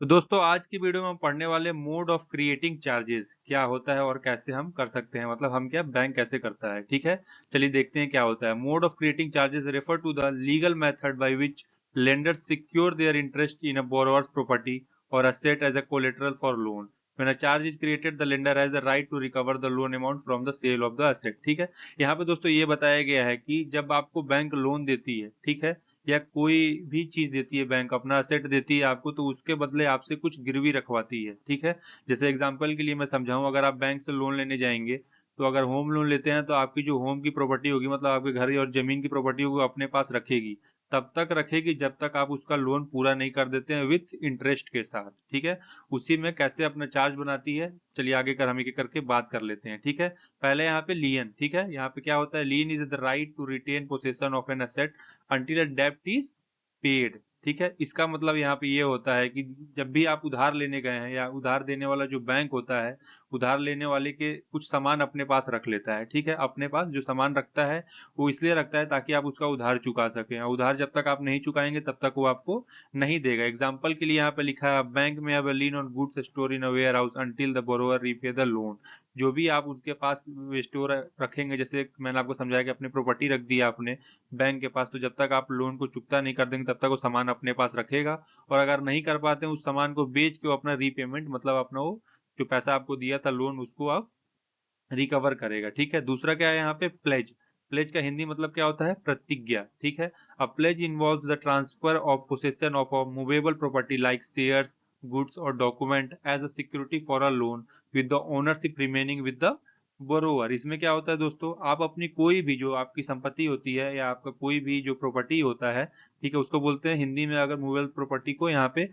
तो दोस्तों आज की वीडियो में हम पढ़ने वाले मोड ऑफ क्रिएटिंग चार्जेस क्या होता है और कैसे हम कर सकते हैं, मतलब हम क्या बैंक कैसे करता है। ठीक है, चलिए देखते हैं क्या होता है। Mode of creating charges refer to the legal method by which lenders secure their interest in a borrower's property और asset as a collateral for loan. When a charge is created the lender has the right to recover the loan amount from the sale of the asset. ठीक है, यहाँ पे दोस्तों ये बताया गया है कि जब आपको बैंक लोन देती है, ठीक है, या कोई भी चीज देती है, बैंक अपना असेट देती है आपको, तो उसके बदले आपसे कुछ गिरवी रखवाती है। ठीक है, जैसे एग्जांपल के लिए मैं समझाऊं, अगर आप बैंक से लोन लेने जाएंगे तो अगर होम लोन लेते हैं तो आपकी जो होम की प्रॉपर्टी होगी, मतलब आपके घर और जमीन की प्रॉपर्टी होगी, वो अपने पास रखेगी। तब तक रखेगी जब तक आप उसका लोन पूरा नहीं कर देते हैं विथ इंटरेस्ट के साथ। ठीक है, उसी में कैसे अपना चार्ज बनाती है, चलिए आगे कर हम एक एक करके बात कर लेते हैं। ठीक है, पहले यहाँ पे लियन। ठीक है, यहाँ पे क्या होता है, lien is the right to retain possession of an asset until a debt is paid। ठीक है, इसका मतलब यहाँ पे ये होता है कि जब भी आप उधार लेने गए हैं, या उधार देने वाला जो बैंक होता है, उधार लेने वाले के कुछ सामान अपने पास रख लेता है। ठीक है, अपने पास जो सामान रखता है वो इसलिए रखता है ताकि आप उसका उधार चुका सकें, और उधार जब तक आप नहीं चुकाएंगे तब तक वो आपको नहीं देगा। एग्जाम्पल के लिए यहाँ पे लिखा है, बैंक में have a lien on goods store in a warehouse until the borrower repay the loan. जो भी आप उसके पास स्टोर रखेंगे, जैसे मैंने आपको समझाया कि अपनी प्रॉपर्टी रख दी आपने बैंक के पास, तो जब तक आप लोन को चुकता नहीं कर देंगे तब तक वो सामान अपने पास रखेगा। और अगर नहीं कर पाते हैं उस सामान को बेच के वो अपना रीपेमेंट, मतलब अपना वो जो पैसा आपको दिया था लोन, उसको आप रिकवर करेगा। ठीक है, दूसरा क्या है यहाँ पे, प्लेज। प्लेज का हिंदी मतलब क्या होता है, प्रतिज्ञा। ठीक है, a pledge involves the transfer of possession of a movable property like shares, goods और document as a security for a loan with the ownership remaining with the borrower. इसमें क्या होता है दोस्तों, आप अपनी कोई भी जो आपकी संपत्ति होती है या आपका कोई भी जो प्रॉपर्टी होता है, ठीक है, उसको बोलते हैं हिंदी में, अगर मूवेबल प्रॉपर्टी को यहाँ पे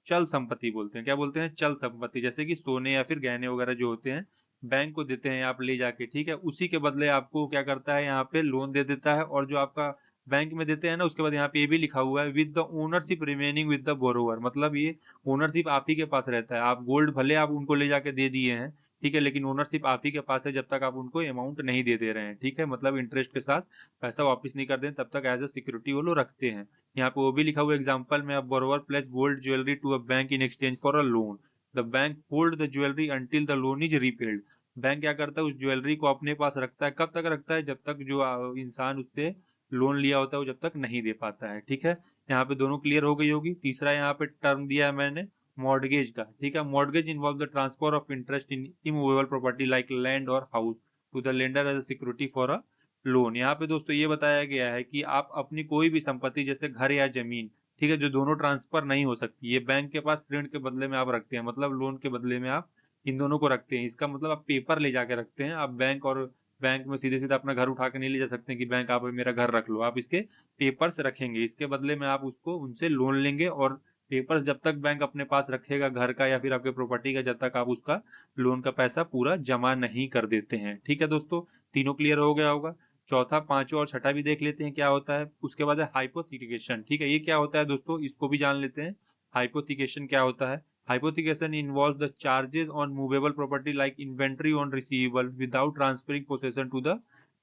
चल संपत्ति बोलते हैं। क्या बोलते हैं, चल संपत्ति। जैसे कि सोने या फिर गहने वगैरह जो होते हैं, बैंक को देते हैं आप ले जाके, ठीक है, उसी के बदले आपको क्या करता है, यहाँ पे लोन दे देता है। और जो आपका बैंक में देते हैं ना, उसके बाद यहाँ पे ये भी लिखा हुआ है, with the ownership remaining with the borrower. मतलब ये ओनरशिप आप ही के पास रहता है। आप गोल्ड भले आप उनको ले जाके दे दिए हैं, ठीक है, लेकिन ओनरशिप आप ही के पास है जब तक आप उनको अमाउंट नहीं दे दे रहे हैं। ठीक है, मतलब इंटरेस्ट के साथ पैसा वापस नहीं कर दें तब तक एज अ सिक्योरिटी वो लोग रखते हैं। यहाँ पे वो भी लिखा हुआ है एग्जाम्पल में, borrower place gold jewellery to a bank in exchange for a loan. The bank hold the jewellery until the loan is repaid. Bank क्या करता है, उस ज्वेलरी को अपने पास रखता है। कब तक रखता है, जब तक जो इंसान उससे लोन लिया होता है वो जब तक नहीं दे पाता है। ठीक है, यहाँ पे दोनों क्लियर हो गई होगी। तीसरा यहाँ पे टर्म दिया है मैंने, मॉर्गेज का। ठीक है, mortgage involve the transfer of interest in immovable property like land और house to the lender as a security for a loan. यहाँ पे दोस्तों ये बताया गया है कि आप अपनी कोई भी संपत्ति, जैसे घर या जमीन, ठीक है, जो दोनों ट्रांसफर नहीं हो सकती, ये बैंक के पास ऋण के बदले में आप रखते हैं, मतलब लोन के बदले में आप इन दोनों को रखते हैं। इसका मतलब आप पेपर ले जाके रखते हैं। आप बैंक और बैंक में सीधे सीधे अपना घर उठा के नहीं ले जा सकते कि बैंक आप मेरा घर रख लो। आप इसके पेपर्स रखेंगे, इसके बदले में आप उसको उनसे लोन लेंगे। और पेपर्स जब तक बैंक अपने पास रखेगा घर का या फिर आपके प्रॉपर्टी का, जब तक आप उसका लोन का पैसा पूरा जमा नहीं कर देते हैं। ठीक है दोस्तों, तीनों क्लियर हो गया होगा। चौथा, पांचवा और छठा भी देख लेते हैं क्या होता है। उसके बाद है हाइपोथिकेशन। ठीक है, ये क्या होता है दोस्तों, इसको भी जान लेते हैं। हाइपोथिकेशन क्या होता है। Hypothecation involves the charges on movable property like inventory on receivable without transferring possession to the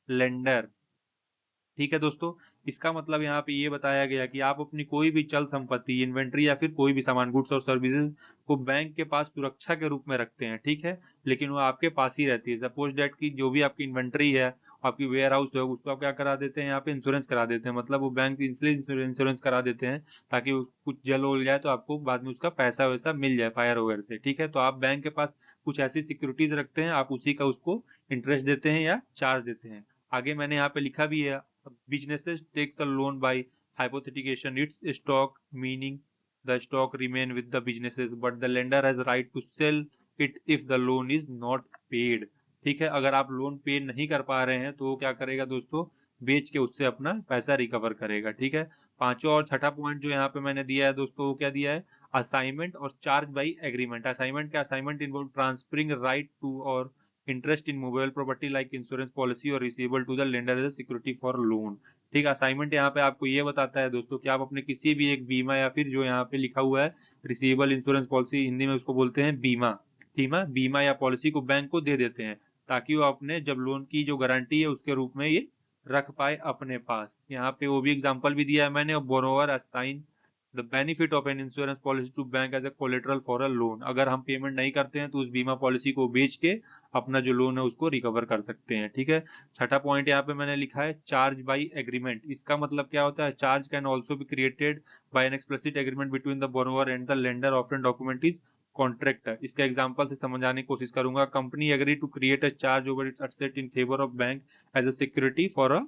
lender. ठीक है दोस्तों, इसका मतलब यहाँ पे ये बताया गया कि आप अपनी कोई भी चल संपत्ति, इन्वेंट्री या फिर कोई भी सामान, गुड्स और सर्विसेज को बैंक के पास सुरक्षा के रूप में रखते हैं। ठीक है, लेकिन वो आपके पास ही रहती है। सपोज डेट की जो भी आपकी इन्वेंट्री है, आपकी वेयर हाउस है, उसको आप क्या करा देते हैं, यहाँ पे इंश्योरेंस करा देते हैं। मतलब वो बैंक इसलिए इंश्योरेंस करा देते हैं ताकि कुछ जल हो जाए तो आपको बाद में उसका पैसा वैसा मिल जाए फायर वगैरह से। ठीक है, तो आप बैंक के पास कुछ ऐसी सिक्योरिटीज रखते हैं, आप उसी का उसको इंटरेस्ट देते हैं या चार्ज देते हैं। आगे मैंने यहाँ पे लिखा भी है, businesses takes a loan by hypothecation its stock, meaning the stock remain with the businesses but the lender has right to sell it if the loan is not paid। ठीक है, अगर आप लोन पे नहीं कर पा रहे हैं तो वो क्या करेगा दोस्तों, बेच के उससे अपना पैसा रिकवर करेगा। ठीक है, पांचवा और छठा पॉइंट जो यहाँ पे मैंने दिया है दोस्तों, वो क्या दिया है, असाइनमेंट और चार्ज बाई एग्रीमेंट। असाइनमेंट क्या, assignment involve transferring right to और interest in mobile property like insurance policy और receivable to the lender as security for loan. ठीक है, असाइनमेंट यहाँ पे आपको ये बताता है दोस्तों कि आप अपने किसी भी एक बीमा या फिर जो यहाँ पे लिखा हुआ है रिसीवेबल इंश्योरेंस पॉलिसी, हिंदी में उसको बोलते हैं बीमा। बीमा बीमा या पॉलिसी को बैंक को दे देते हैं ताकि वो अपने जब लोन की जो गारंटी है उसके रूप में ये रख पाए अपने पास। यहाँ पे वो भी एग्जाम्पल भी दिया है मैंने, borrower assign the benefit of an insurance policy to bank as a collateral for a loan, अगर हम पेमेंट नहीं करते हैं तो उस बीमा पॉलिसी को बेच के अपना जो लोन है उसको रिकवर कर सकते हैं। ठीक है, छठा पॉइंट यहाँ पे मैंने लिखा है चार्ज बाई एग्रीमेंट। इसका मतलब क्या होता है? Charge can also be created by an explicit agreement between the borrower and the lender, often document is contract है। इसका एग्जांपल से समझाने की कोशिश करूंगा। Company agree to create a charge over its asset in favour of bank as a security for a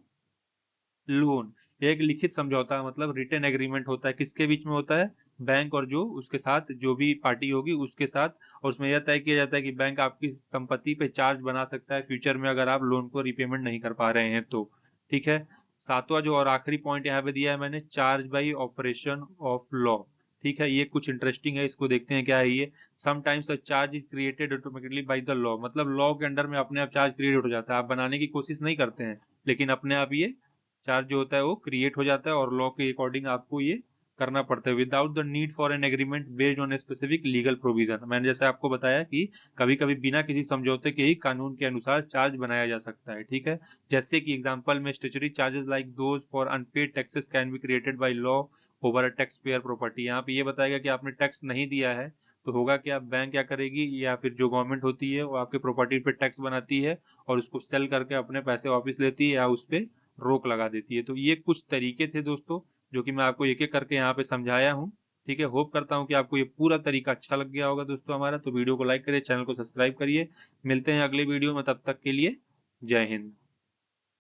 loan. ये एक लिखित समझौता मतलब रिटन एग्रीमेंट होता है। किसके बीच में होता है? बैंक और जो उसके साथ जो भी पार्टी होगी उसके साथ। और उसमें यह तय किया जाता है कि बैंक आपकी संपत्ति पे चार्ज बना सकता है फ्यूचर में अगर आप लोन को रिपेमेंट नहीं कर पा रहे हैं तो। ठीक है, सातवां जो और आखिरी पॉइंट यहाँ पे दिया है मैंने, charge by operation of law. ठीक है, ये कुछ इंटरेस्टिंग है, इसको देखते हैं क्या है ये। Sometimes a charge is created automatically by the law, मतलब लॉ के अंडर में अपने आप चार्ज क्रिएट हो जाता है, आप बनाने की कोशिश नहीं करते हैं लेकिन अपने आप ये चार्ज जो होता है वो क्रिएट हो जाता है और लॉ के अकॉर्डिंग आपको ये करना पड़ता है without the need for an agreement based on a specific legal provision. मैंने जैसे आपको बताया कि कभी कभी बिना किसी समझौते के ही कानून के अनुसार चार्ज बनाया जा सकता है। ठीक है, जैसे कि एग्जांपल में statutory charges like those for unpaid taxes can be created by law over a taxpayer property. यहाँ पे ये बताएगा कि आपने टैक्स नहीं दिया है तो होगा क्या, बैंक क्या करेगी या फिर जो गवर्नमेंट होती है वो आपके प्रॉपर्टी पे टैक्स बनाती है और उसको सेल करके अपने पैसे वापस लेती है या उस पे रोक लगा देती है। तो ये कुछ तरीके थे दोस्तों जो कि मैं आपको एक एक करके यहाँ पे समझाया हूँ। ठीक है, होप करता हूँ कि आपको ये पूरा तरीका अच्छा लग गया होगा दोस्तों हमारा। तो वीडियो को लाइक करिए, चैनल को सब्सक्राइब करिए। मिलते हैं अगले वीडियो में, तब तक के लिए जय हिंद।